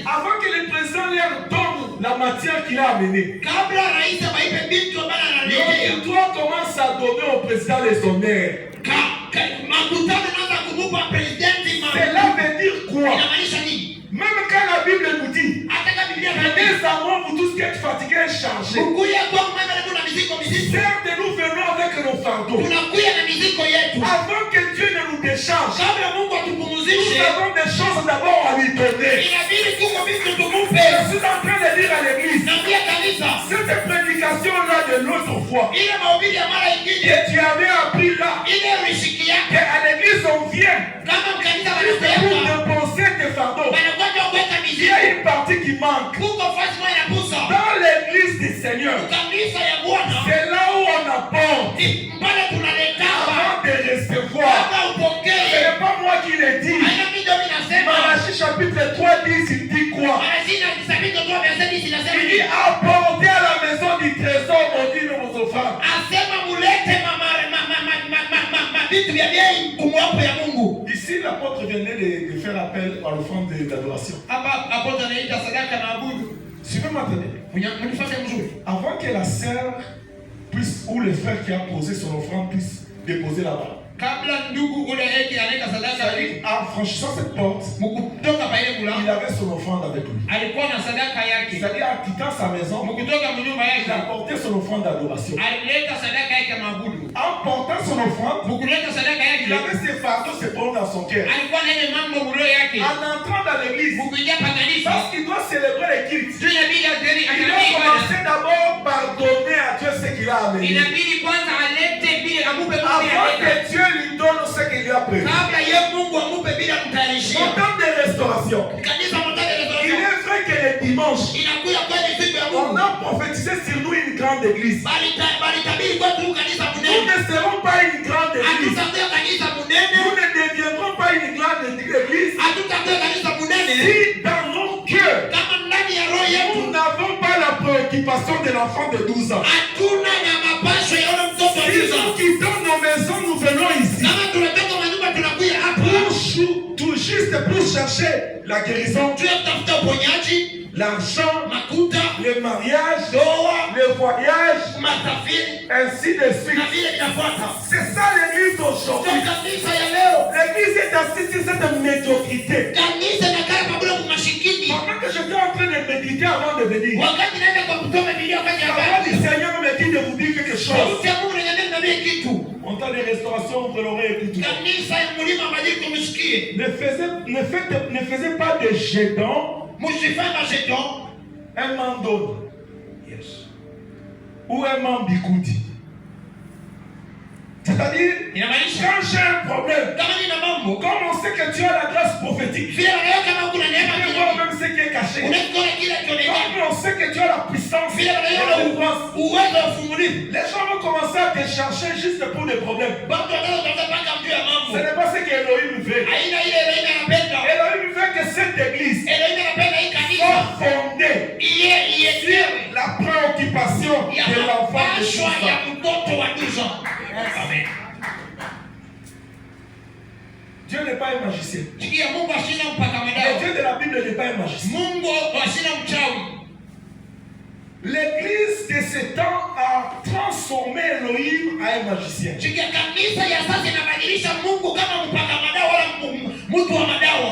Avant que le président leur donne la matière qu'il a amenée, l'autre doit commencer à donner au président les honneurs. Cela veut dire quoi? Même quand la Bible nous dit venez à moi, vous tous qui êtes fatigués et chargés, certes nous venons avec nos fardeaux. Avant que Dieu ne nous décharge, nous avons des choses d'abord à lui donner. Je suis en train de dire à l'église, cette prédication-là de l'autre fois, que tu avais appris là, qu'à l'église on vient pour dépenser tes fardeaux. Il y a une partie qui manque. Dans l'église du Seigneur, c'est là où on apporte avant de recevoir. Ce n'est pas moi qui l'ai dit. Malachie chapitre 3 dit, il dit quoi? Il dit apportez à la maison du trésor maudit de vos offrandes. Ici, l'apôtre venait de faire appel à l'offrande d'adoration. Suivez-moi, attendez. Avant que la sœur puisse, ou le frère qui a posé son offrande puisse déposer là-bas. En franchissant cette porte, il avait son offrande avec lui. C'est-à-dire en quittant sa maison, il a porté son offrande d'adoration. En portant son offrande, il avait ses fardeaux, ses problèmes dans son cœur. En entrant dans l'église, parce qu'il doit célébrer les cultes, il doit commencer d'abord par donner à Dieu ce qu'il a amené. Avant que Dieu lui donne ce qu'il lui a prévu. En temps de restauration, il est vrai que le dimanche, on a prophétisé sur nous une grande église. Nous ne serons pas une grande église. Nous ne deviendrons pas une grande église si dans nos cœurs, nous n'avons pas la préoccupation de l'enfant de 12 ans. Si nous quittons nos maisons, nous venons ici tout juste pour chercher la guérison, l'argent, le mariage, le voyage, ainsi de suite. C'est ça l'église d'aujourd'hui. L'église est assise sur cette médiocrité. Pendant que j'étais en train de méditer avant de venir, la voix du Seigneur me dit de vous dire quelque chose. En temps de restauration, vous l'aurez écouté. Ne faisez pas de jetons. Un mandon. Yes. Ou un mambigoudi. C'est-à-dire, quand j'ai un problème, comme on sait que tu as la grâce prophétique, tu peux voir même ce qui est caché. Comme on sait que tu as la puissance, les gens vont commencer à te chercher juste pour des problèmes. Ce n'est pas ce qu'Elohim veut. Elohim veut que cette église soit fondée sur la préoccupation de l'enfant de 12 ans. Amen. Dieu n'est pas un magicien. Le Dieu de la Bible n'est pas un magicien. L'église de ce temps a transformé Elohim à un magicien.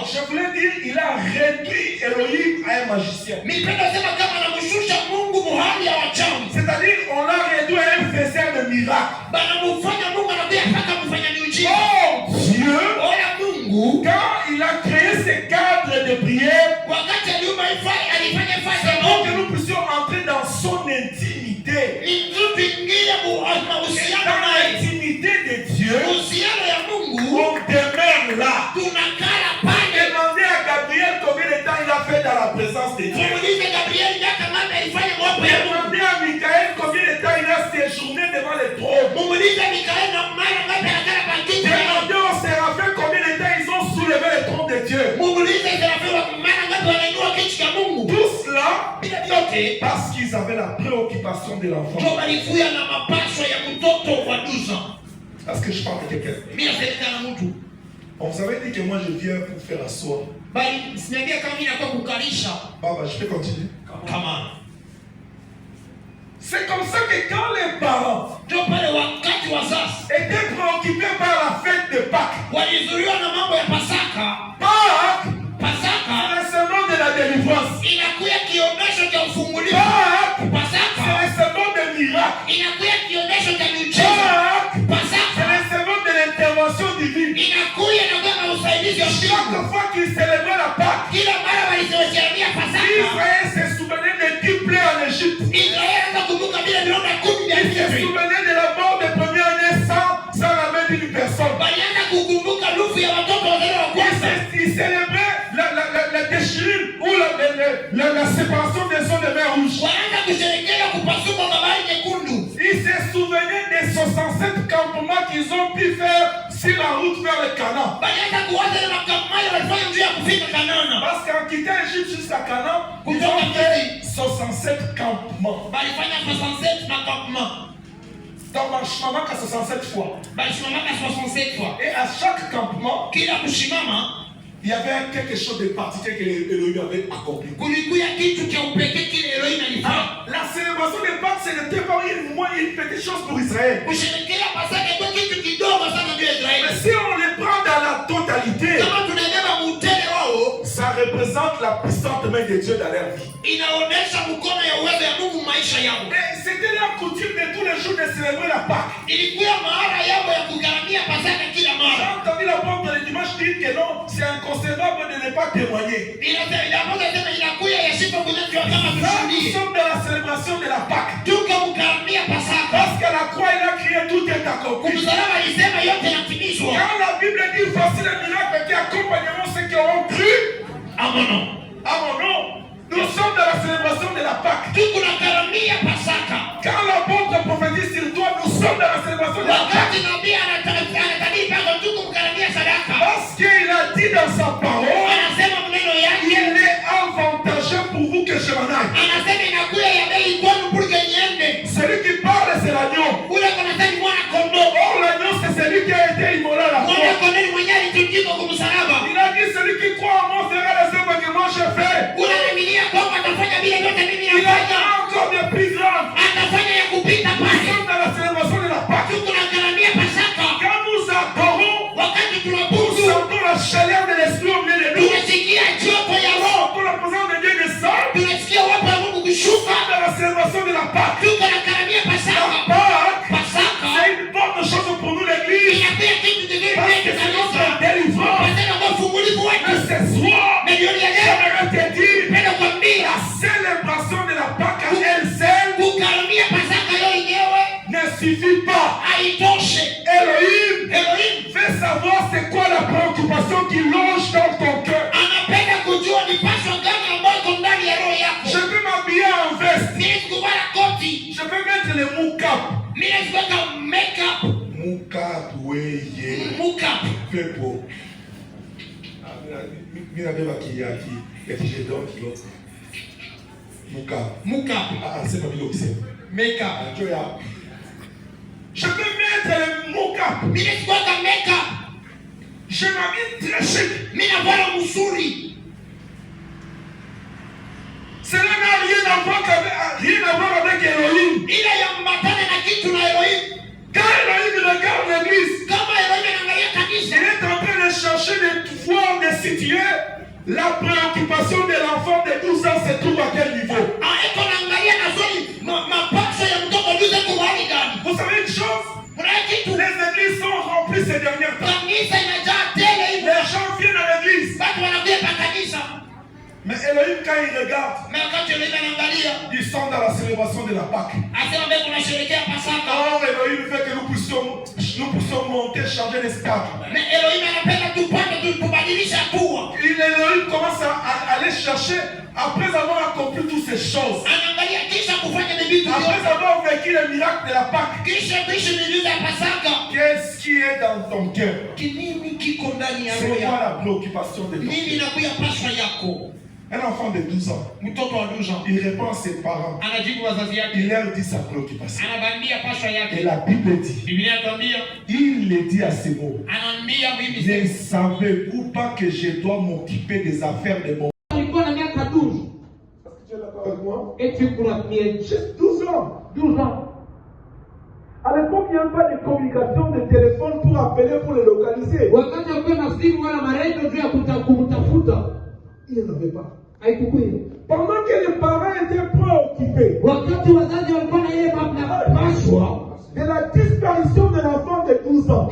Je voulais dire, il a réduit Elohim à un magicien. C'est-à-dire, on l'a réduit à un faiseur de miracles. Oh Dieu, quand il a créé ces cadres de prière, c'est pour que nous puissions entrer dans son intimité. Et dans l'intimité de Dieu, on demeure là. Demandez à Gabriel combien de temps il a fait dans la présence de Dieu. Demandez à Michael combien de temps il a séjourné devant le trône. Demandez aux séraphins combien de temps ils ont soulevé le trône de Dieu. Tout cela parce qu'ils avaient la préoccupation de l'enfant. Parce que je parle de quelqu'un. On vous avait dit que moi je viens pour faire asseoir. Bali siniambia kama mimi nakuwa kukarisha. Baba, je peux continuer? Come on. C'est comme ça que quand les parents étaient préoccupés par la fête de Pâques, Pâques, c'est le symbole de la délivrance. Pâques, c'est le symbole de miracle. Pâques, c'est le symbole de l'intervention divine. Chaque fois qu'ils célébraient la Pâques, Israël se souvenait des 10 plaies en Égypte. Il se souvenait de la mort des premiers-nés sans la main d'une personne. Il célébrait la déchirure ou la séparation des eaux de mer rouge. Il se souvenait des 67 campements qu'ils ont pu faire sur la route vers le Canaan. Parce qu'en quittant Égypte jusqu'à Canaan, ils ont fait 67 campements. Donc, on marche à 67 fois. Et à chaque campement, il y avait quelque chose de particulier que Elohim avait accompli. La célébration des Pâques, ce n'était pas une petite chose pour Israël. Mais si on les prend dans la totalité, ça représente la puissante main de Dieu dans leur vie. Et c'était la coutume de tous les jours de célébrer la Pâque. J'ai entendu l'apôtre le dimanche dire que non, c'est inconcevable de ne pas témoigner. Là, nous sommes dans la célébration de la Pâque. Parce qu'à la croix, il a crié tout est accompli. Quand la Bible dit voici les miracles qui accompagneront ceux qui auront cru à mon nom. Nous sommes dans la célébration de la Pâque. Quand l'apôtre prophétise sur toi, nous sommes dans la célébration de la Pâque. Parce qu'il a dit dans sa parole, il est avantageux pour vous que je m'en aille. Celui qui parle, c'est l'agneau. Or, l'agneau, c'est celui qui a été immolé à la croix. Il a dit, celui qui croit en moi fera les œuvres que moi je fais. Il a dit encore de plus grandes. Nous sommes dans la célébration de la Pâque. Quand nous adorons, nous sentons la chaleur de l'esprit au milieu de nous. Nous sentons la présence de Dieu descendre. Nous sommes dans la célébration de la Pâque. La Pâque, c'est une bonne chose pour nous l'église. Parce que c'est notre délivrance. Mais ce soir, j'aimerais te dire, la célébration de la Pâque à elle seule ne suffit pas. Elohim fait savoir c'est quoi la préoccupation qui longe dans ton cœur. Je peux m'habiller en veste. Je peux mettre le moukap. Moukap, oui. Moukap. Fait beau. Moukap. Ah, c'est pas bien aussi. Make-up. Je peux mettre le moukap. Je m'habille très chic. Cela n'a rien à voir avec Elohim. Quand Elohim regarde l'église, il est en train de chercher de pouvoir de situer la préoccupation de l'enfant de 12 ans se trouve à quel niveau. Vous savez une chose? Les églises sont remplies ces derniers temps. Les gens viennent à l'église. Mais Elohim, quand il regarde, ils sont dans la célébration de la Pâque. Or, Elohim fait que nous puissions monter, changer l'esclave. Elohim commence à aller chercher, après avoir accompli toutes ces choses, après avoir vécu le miracle de la Pâque, qu'est-ce qui est dans ton cœur? C'est quoi la préoccupation de ton cœur? Un enfant de 12 ans, il répond à ses parents. Il leur dit sa préoccupation. Et la Bible dit, il le dit à ces mots. Ne savez-vous pas que je dois m'occuper des affaires de mon... Est-ce que tu es d'accord avec moi? Et tu crois bien? Juste 12 ans. 12 ans. À l'époque, il n'y a pas de communication de téléphone pour appeler, pour les localiser. Il n'y en avait pas. Pendant que les parents étaient préoccupés de la disparition de l'enfant de 12 ans.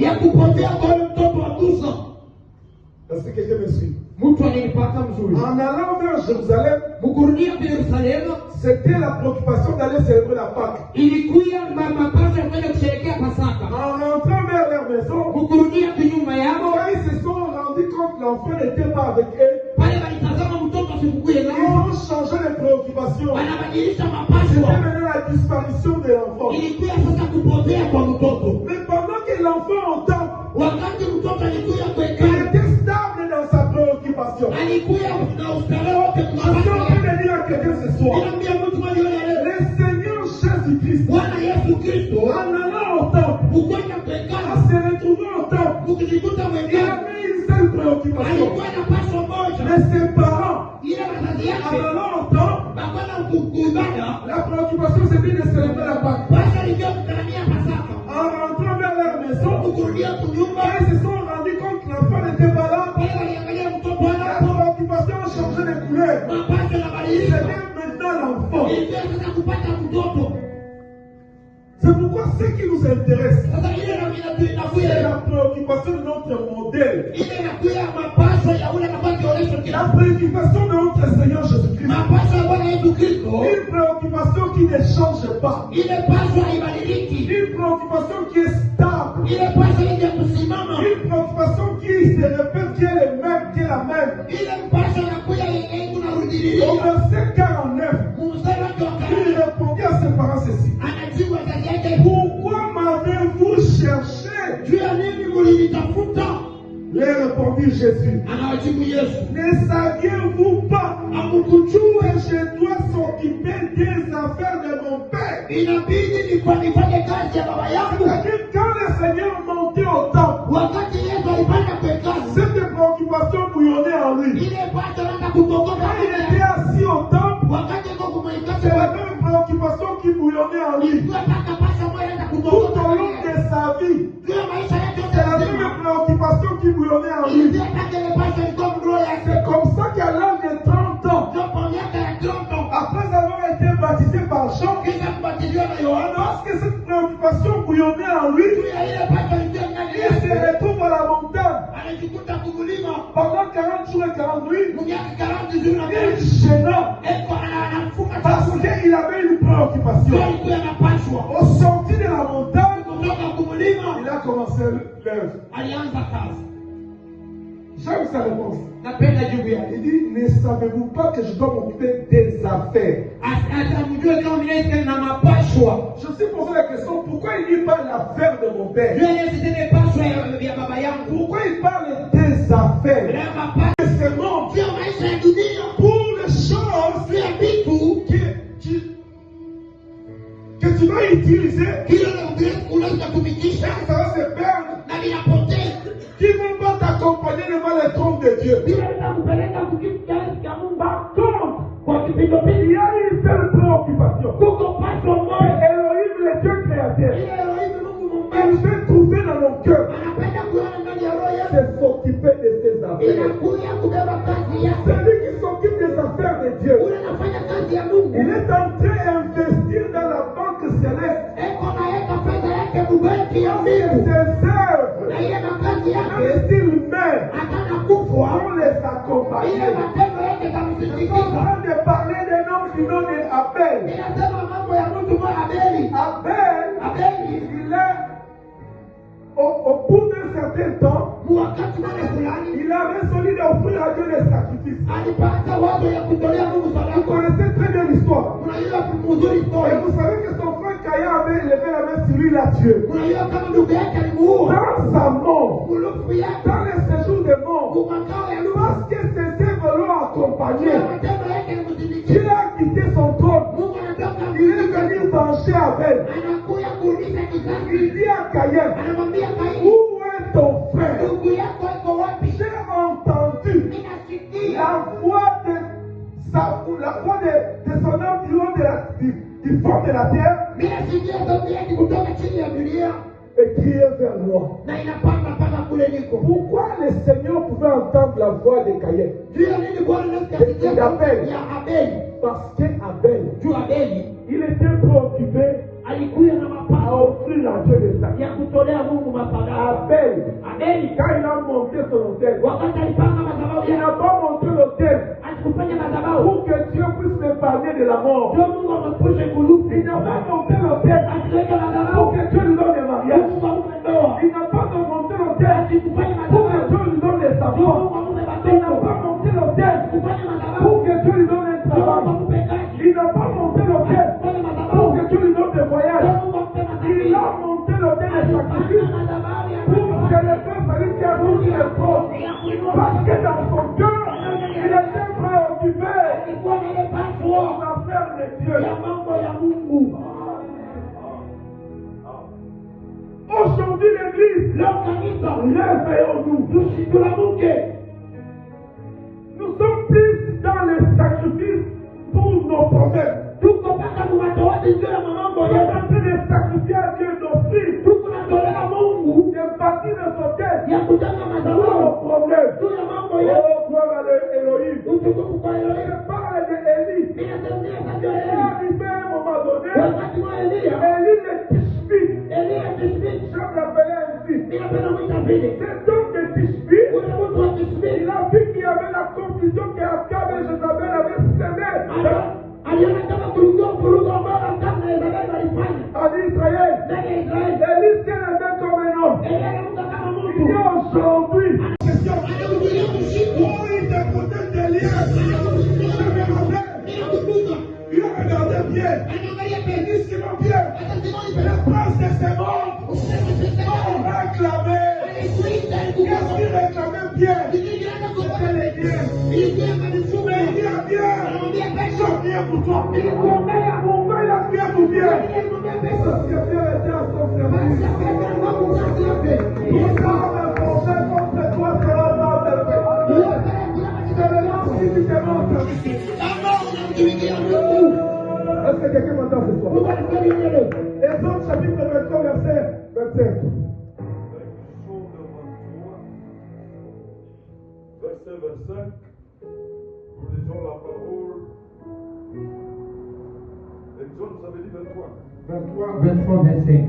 Est-ce que quelqu'un me suit? En allant vers Jérusalem, c'était la préoccupation d'aller célébrer la Pâque. En rentrant vers leur maison, quand ils se sont rendus compte que l'enfant n'était pas avec eux, ils ont changé de préoccupation. C'était maintenant la disparition de l'enfant. Mais pendant que l'enfant entend, il était stable dans sa préoccupation. Je suis en train de dire à quelqu'un ce soir, le Seigneur Jésus-Christ, en allant au temple, en se retrouvant au temple, il avait une seule préoccupation. Mais ses parents, en allant au temple, la préoccupation c'était de célébrer la Pâque. En rentrant vers leur maison, ils se sont rendus compte que l'enfant n'était pas là. La préoccupation a changé de couleur. C'était maintenant l'enfant. C'est pourquoi ce qui nous intéresse, c'est la préoccupation de notre modèle. La préoccupation de notre Seigneur Jésus-Christ. Une préoccupation qui ne change pas. Une préoccupation qui est stable. Une préoccupation qui se répète, qui est le même, qui est la même. Au verset 49, il répondit à ses parents ceci. Pourquoi m'avez-vous cherché? Lui répondit Jésus. Ne saviez-vous pas que je dois s'occuper des affaires de mon Père? C'est-à-dire quand le Seigneur montait au temple, cette préoccupation bouillonnait en lui. Quand il était assis au temple, c'est la même préoccupation qui bouillonnait en lui. Tout au long de sa vie, c'est la même préoccupation qui bouillonnait en lui. C'est comme ça qu'à l'âge de 30 ans, après avoir été baptisé par Jean, lorsque cette préoccupation bouillonnait en lui, il se retrouve à la montagne pendant 40 jours et 40 nuits. Il gênant parce qu'il avait une préoccupation. Au sortir de la montagne, il a commencé l'œuvre. J'aime sa réponse. Il dit, ne savez-vous pas que je dois m'occuper des affaires? Je me suis posé la question, pourquoi il dit pas l'affaire de mon père? Pourquoi il parle des affaires? Seulement pour les choses que tu vas utiliser, ça va se perdre, qui ne vont pas t'accompagner devant le trône de Dieu. Par contre, il y a une seule préoccupation. Elohim, le Dieu créateur, il veut trouver dans nos cœurs, c'est s'occuper de ses affaires. Celui qui s'occupe des affaires de Dieu, il est en train d'investir dans la banque céleste. Ses œuvres, investir lui-même pour les accompagner. Je suis en train de parler d'un homme du nom d'Abel. Abel, il est au bout d'un certain temps, il a résolu d'offrir à Dieu des sacrifices. Vous connaissez très bien l'histoire. Et vous savez que son frère Caïn avait levé la main sur lui, il l'a tué. Dans sa mort, dans les séjours de mort, parce que ses œuvres l'ont accompagné, Dieu a quitté son trône. Il est venu venger Abel. Il dit à Caïn, où est ton frère? J'ai entendu la voix de son homme du fond de la terre et crier vers moi. Pourquoi le Seigneur pouvait entendre la voix de Caïn et d'Abel? Parce qu'Abel, il était préoccupé à offrir la Dieu de sacrifice. Abel, quand il a monté son autel, il n'a pas monté l'autel pour que Dieu puisse me parler de la mort. Il n'a pas monté l'autel pour que Dieu lui donne le mariage. Il n'a pas monté l'autel pour que Dieu lui donne les savoirs. Il n'a pas monté l'autel pour que Dieu lui donne un travail. Il n'a pas monté l'autel pour que Dieu lui donne des voyages. Il a monté l'autel des sacrifices pour que le peuple salut qui a tous les corps. Parce que dans son cœur, il était préoccupé aux affaires de Dieu. Aujourd'hui, l'église, réveillons-nous. Nous sommes plus dans les sacrifices pour nos problèmes. Nous sommes en train de sacrifier à Dieu nos fils. De bâtir nos hôtels pour nos problèmes. Oh, gloire à Elohim. Je parle d'Élie. Il est arrivé à un moment donné. Élie le Tishbite. Je l'appelais ainsi. Cet homme de Tishbite, il a vu qu'il y avait la confusion qu'Akab et Jézabel avaient semée en Israël. Élie s'est levé comme un homme. Il dit aujourd'hui, oh, il t'écoutait des liens. Il a regardé bien. Il dit ce qui va bien. Le prince de ces mondes ont réclamé. Qu'est-ce qu'il réclamait bien? C'était les biens. Mais il dit à bien. Je viens pour toi. Mon père, il a bien pour bien. Parce que Dieu était à son service. Il sera renforcé contre toi, sera mort de paix. C'est le nom qui dit que mort de paix. Est-ce que quelqu'un m'entend ce soir? Exode chapitre 23, verset 25. Verset 25, nous lisons la parole. Exode, ça veut dire 23. 23, 25.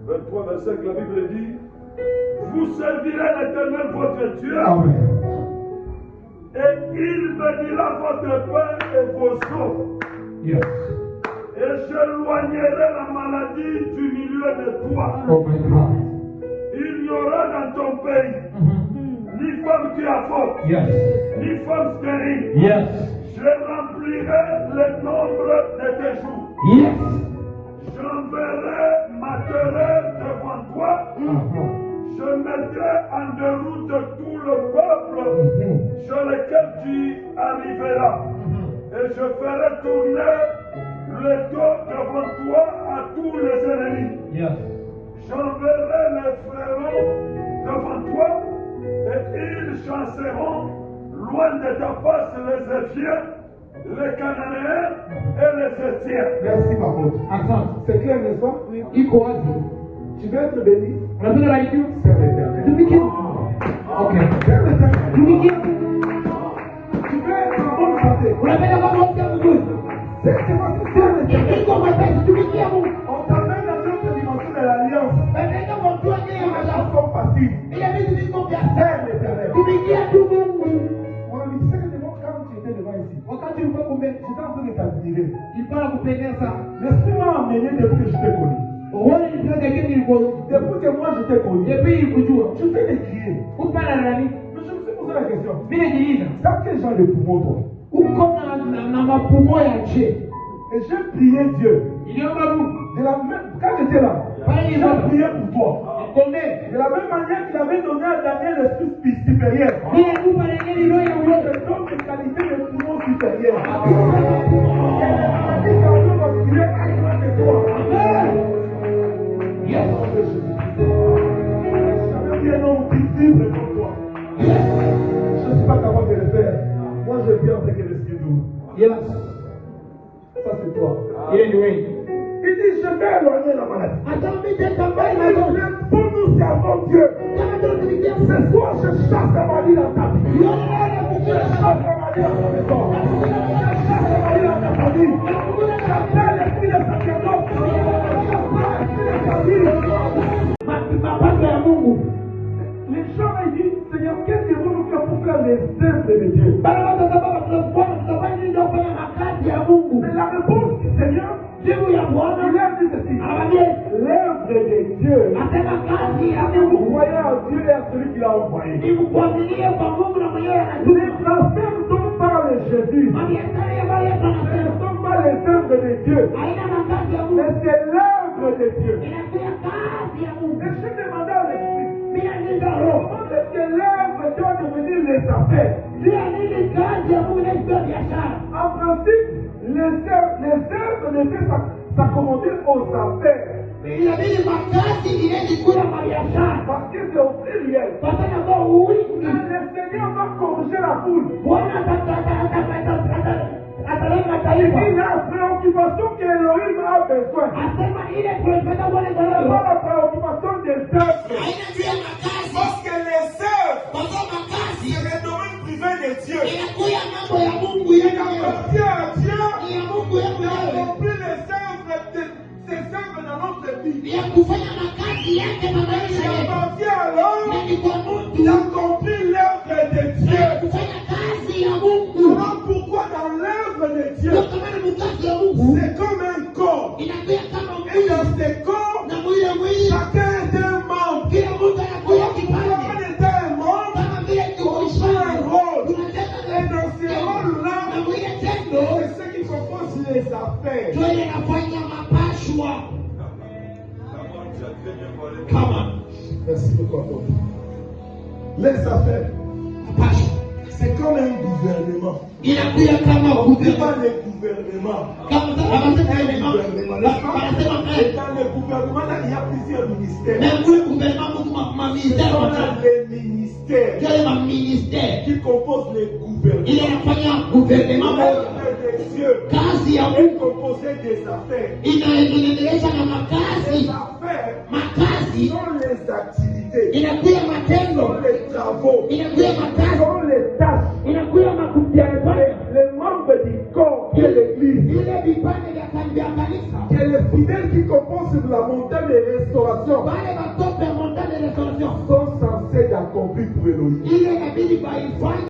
23, 25, la Bible dit: vous servirez l'Éternel votre Dieu. Amen. Et il bénira votre pain et vos eaux. Yes. Et j'éloignerai la maladie du milieu de toi. Oh my God. Il n'y aura dans ton pays ni femme qui a faute, Yes. ni femme stérile. Yes. Je remplirai le nombre de tes jours. Yes. J'enverrai ma terreur devant toi. Je mettrai en déroute tout le peuple sur lequel tu arriveras. Et je ferai tourner le dos devant toi à tous les ennemis. Yes. J'enverrai les frérons devant toi et ils chasseront loin de ta face les Éphiens, les Cananéens et les Étiens. Merci, ma pote. Attends. C'est clair, n'est-ce pas? Iko wazi. Tu veux être béni? Unapenda barikiwa? C'est l'éternel. Tumikia. Okay. C'est l'éternel. Tumikia. Tu veux être en bonne santé? Unapenda kwa mwanamke mzuri? C'est l'éternel. Iko mwepesi, tumikia Mungu. On t'amène dans notre dimension de l'alliance. Unaenda kwa mtu wake Les hapa. choses sont faciles. Ile vitu viko vya C'est l'éternel. tumikia tu Mungu. On lui disait que quand tu étais devant ici, Wakati ulikuwa kumbe, j'étais en train de t'admirer. ilikuwa nakupendeza. L'esprit m'a amené depuis que je t'ai connu. Uone nilikuwa lakini nilikuwa Depuis que moi je t'ai connu, depuis nilikujua. tu fais des criers. Upana na nani? Mais je me suis posé la question. Vile jiina. Dans quel genre de poumon toi? Uko na mapumo ya nje. Et j'ai prié Dieu. Iliomba Mungu. De la même, quand j'étais là, j'ai prié pour toi. De la même manière qu'il avait donné à Daniel l'esprit supérieur. Vile alikupa Danieli roho ya uwezo. Le don de qualité de poumon supérieur. Il est parce qu'il est à loin de toi. Yes. Jamais vu un homme qui vibre comme toi. Je ne suis pas capable de le faire. Moi, je vis avec l'esprit doux. Yes. Ça, c'est toi. Ile ni wewe. Il dit, je vais éloigner la maladie. Atamite tambali Il magonjwa. dit, pour nous servons Dieu. Kama tunatumikia Mungu. Ce soir, je chasse la maladie dans ta vie. Yule anakuja Je chasse la maladie dans ta maison. Je chasse la maladie dans ta famille. J'appelle l'esprit de sacerdoce. J'appelle l'esprit de famille. mapato ya Mungu. Les gens ils disent, Seigneur, qu'est-ce que vous nous faites pour faire les œuvres de Dieu? Bana watu sababu tunafanya tutafanya nini ndio kufanya makazi ya Mungu? Mais la réponse du Seigneur, Jibu ya Bwana il a dit ceci. anamwambia L'œuvre de Dieu, asema kazi ya vous Mungu croyez en Dieu et à celui qui l'a envoyé. ni kuaminia kwa Mungu na mwenyewe Les anatuma. affaires dont parle Jésus, Mabiashara ya bali Yesu ce ne anasema sont pas les œuvres de Dieu, haina makazi ya Mungu. mais c'est l'œuvre de Dieu. Inakuwa kazi ya Mungu. Et je demandais à l'Esprit, Bila ndizo roho. comment est-ce que l'œuvre doit devenir les affaires? Bila nini kazi ya Mungu inaitwa biashara? En principe, les œuvres devaient s'accommoder aux affaires. Inabidi makazi inaenda kula mabiashara. Parce que c'est au pluriel. Kwa sababu kwa wingi Le Seigneur va corriger la foule. Bwana ataleta Il taifa. dit la préoccupation qu'Elohim a besoin. Asema ile tunapata Bwana Ce n'est kwa pas la préoccupation des œuvres. haina juu ya makazi. Parce que les œuvres, Kwa sababu makazi c'est le domaine privé de Dieu. inakuya mambo ya Mungu Il yenyewe. appartient à Dieu Ni ya Mungu yenyewe. d'accomplir les œuvres, ces œuvres dans notre vie. Ya kufanya makazi yake kwa Il maisha yetu. appartient à l'homme Na ni kwa mtu d'accomplir l'œuvre de Dieu. ya kufanya kazi ya Mungu. Voilà pourquoi dans l'œuvre de Dieu, Ndio kama ni mkazi ya Mungu. c'est comme un corps. Inakuya kama Et mwili. dans ce corps, Na mwili chacun est un membre. kila mtu anakuya kipande. Chacun est un membre. Kama vile Un rôle. tunataka Et dans ce rôle-là, na mwili tendo c'est ce qui compose les affaires. ndio inafanya mapashwa kama Merci beaucoup. Apôtre. Les affaires, mapashwa c'est comme un gouvernement. inakuya kama C'est gouvernement pas le gouvernement. kama wanasema Et dans le gouvernement, là, il y a plusieurs ministères. na kule gouvernement kuna On maministère a les ministères kile maministère qui composent le gouvernement. ile inafanya gouvernement L'œuvre de Dieu kazi ya est Mungu composée des affaires. inaendeleza na Les makazi affaires makazi sont les activités, inakuya sont matendo les travaux, inakuya makazi sont les tâches, inakuya makupiana les membres du corps qui est l'Église. ile vipande vya kanisa Et les fidèles qui composent la montagne de restauration. wale watoto